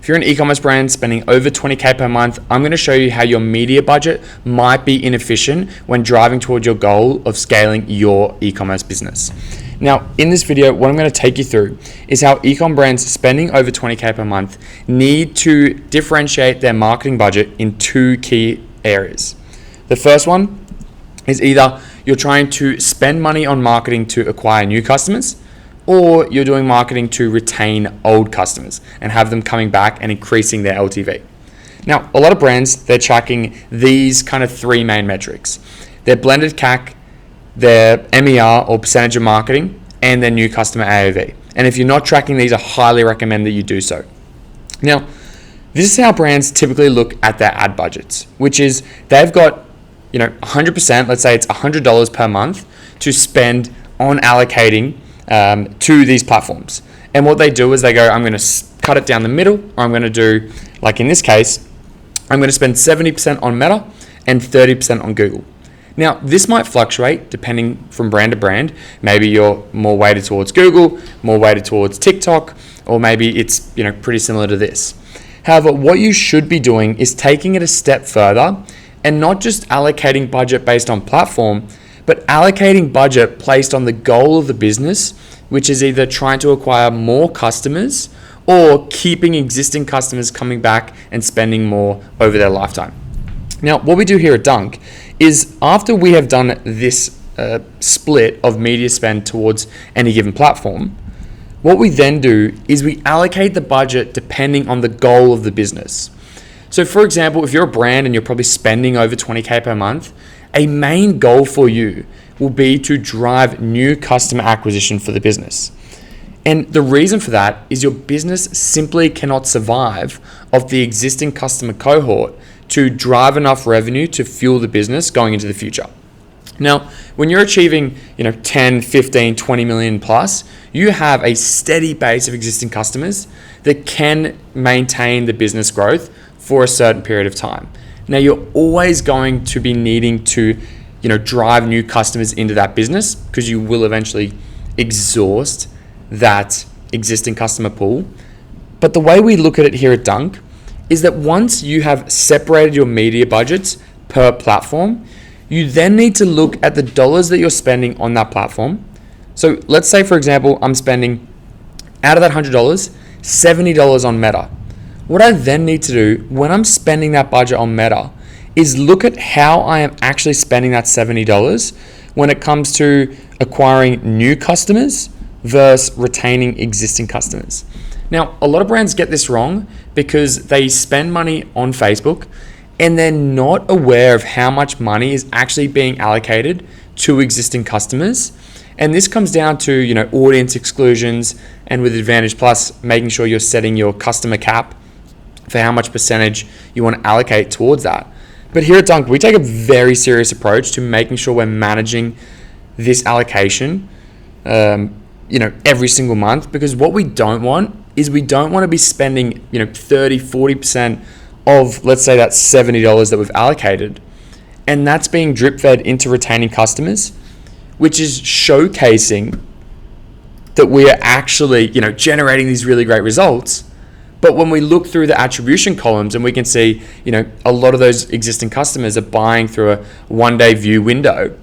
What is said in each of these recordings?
If you're an e-commerce brand spending over 20K per month, I'm going to show you how your media budget might be inefficient when driving towards your goal of scaling your e-commerce business. Now, in this video, what I'm going to take you through is how e-com brands spending over 20K per month need to differentiate their marketing budget in two key areas. The first one is either you're trying to spend money on marketing to acquire new customers, or you're doing marketing to retain old customers and have them coming back and increasing their LTV. Now, a lot of brands, they're tracking these kind of three main metrics: their blended CAC, their MER or percentage of marketing, and their new customer AOV. And if you're not tracking these, I highly recommend that you do so. Now, this is how brands typically look at their ad budgets, which is they've got 100%, let's say it's $100 per month to spend on allocating to these platforms. And what they do is they go, I'm going to cut it down the middle, or I'm going to do, like in this case, I'm going to spend 70% on Meta and 30% on Google. Now, this might fluctuate depending from brand to brand. Maybe you're more weighted towards Google, more weighted towards TikTok, or maybe it's pretty similar to this. However, what you should be doing is taking it a step further and not just allocating budget based on platform, but allocating budget placed on the goal of the business, which is either trying to acquire more customers or keeping existing customers coming back and spending more over their lifetime. Now, what we do here at Dunk is after we have done this split of media spend towards any given platform, what we then do is we allocate the budget depending on the goal of the business. So for example, if you're a brand and you're probably spending over 20K per month, a main goal for you will be to drive new customer acquisition for the business. And the reason for that is your business simply cannot survive off the existing customer cohort to drive enough revenue to fuel the business going into the future. Now, when you're achieving 10, 15, 20 million plus, you have a steady base of existing customers that can maintain the business growth for a certain period of time. Now, you're always going to be needing to, drive new customers into that business because you will eventually exhaust that existing customer pool. But the way we look at it here at Dunk is that once you have separated your media budgets per platform, you then need to look at the dollars that you're spending on that platform. So let's say, for example, I'm spending out of that $100, $70 on Meta. What I then need to do when I'm spending that budget on Meta is look at how I am actually spending that $70 when it comes to acquiring new customers versus retaining existing customers. Now, a lot of brands get this wrong because they spend money on Facebook and they're not aware of how much money is actually being allocated to existing customers. And this comes down to, audience exclusions, and with Advantage Plus, making sure you're setting your customer cap for how much percentage you want to allocate towards that. But here at Dunk, we take a very serious approach to making sure we're managing this allocation, every single month, because what we don't want is we don't want to be spending, 30, 40% of, let's say, that $70 that we've allocated, and that's being drip fed into retaining customers, which is showcasing that we are actually, generating these really great results. But when we look through the attribution columns and we can see, a lot of those existing customers are buying through a one-day view window,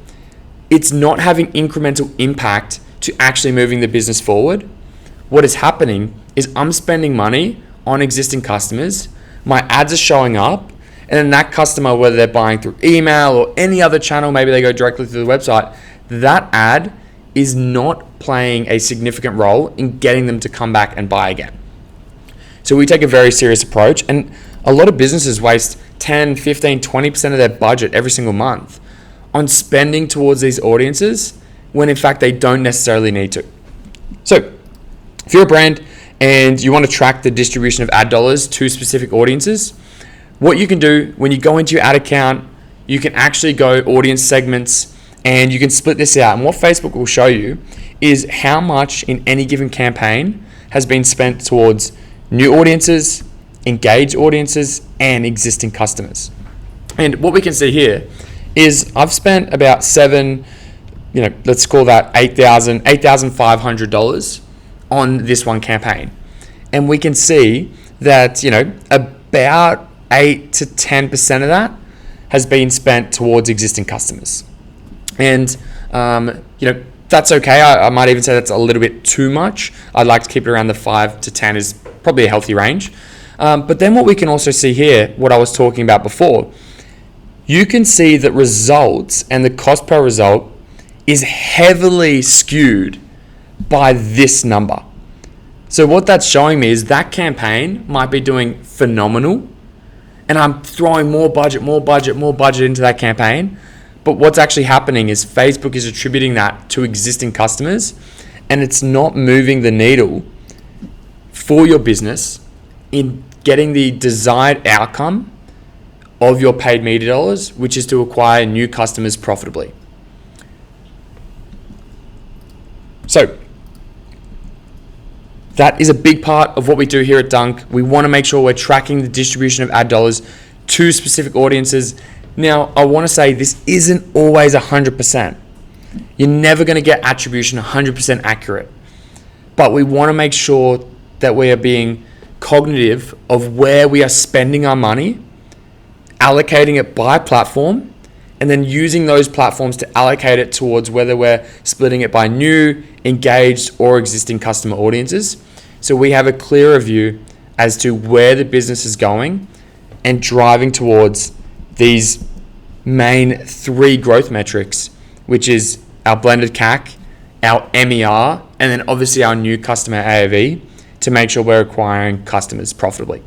it's not having incremental impact to actually moving the business forward. What is happening is I'm spending money on existing customers, my ads are showing up, and then that customer, whether they're buying through email or any other channel, maybe they go directly through the website, that ad is not playing a significant role in getting them to come back and buy again. So we take a very serious approach, and a lot of businesses waste 10, 15, 20% of their budget every single month on spending towards these audiences when in fact they don't necessarily need to. So if you're a brand and you want to track the distribution of ad dollars to specific audiences, what you can do when you go into your ad account, you can actually go audience segments and you can split this out. And what Facebook will show you is how much in any given campaign has been spent towards new audiences, engaged audiences, and existing customers. And what we can see here is I've spent about let's call that $8,500 on this one campaign. And we can see that, about 8 to 10% of that has been spent towards existing customers. And, that's okay. I might even say that's a little bit too much. I'd like to keep it around the 5 to 10 is probably a healthy range. But then what we can also see here, what I was talking about before, you can see that results and the cost per result is heavily skewed by this number. So what that's showing me is that campaign might be doing phenomenal, and I'm throwing more budget into that campaign. But what's actually happening is Facebook is attributing that to existing customers, and it's not moving the needle for your business in getting the desired outcome of your paid media dollars, which is to acquire new customers profitably. So that is a big part of what we do here at Dunk. We want to make sure we're tracking the distribution of ad dollars to specific audiences. Now, I want to say this isn't always 100%. You're never going to get attribution 100% accurate. But we want to make sure that we are being cognitive of where we are spending our money, allocating it by platform, and then using those platforms to allocate it towards whether we're splitting it by new, engaged, or existing customer audiences. So we have a clearer view as to where the business is going and driving towards these main 3 growth metrics, which is our blended CAC, our MER, and then obviously our new customer AOV, to make sure we're acquiring customers profitably.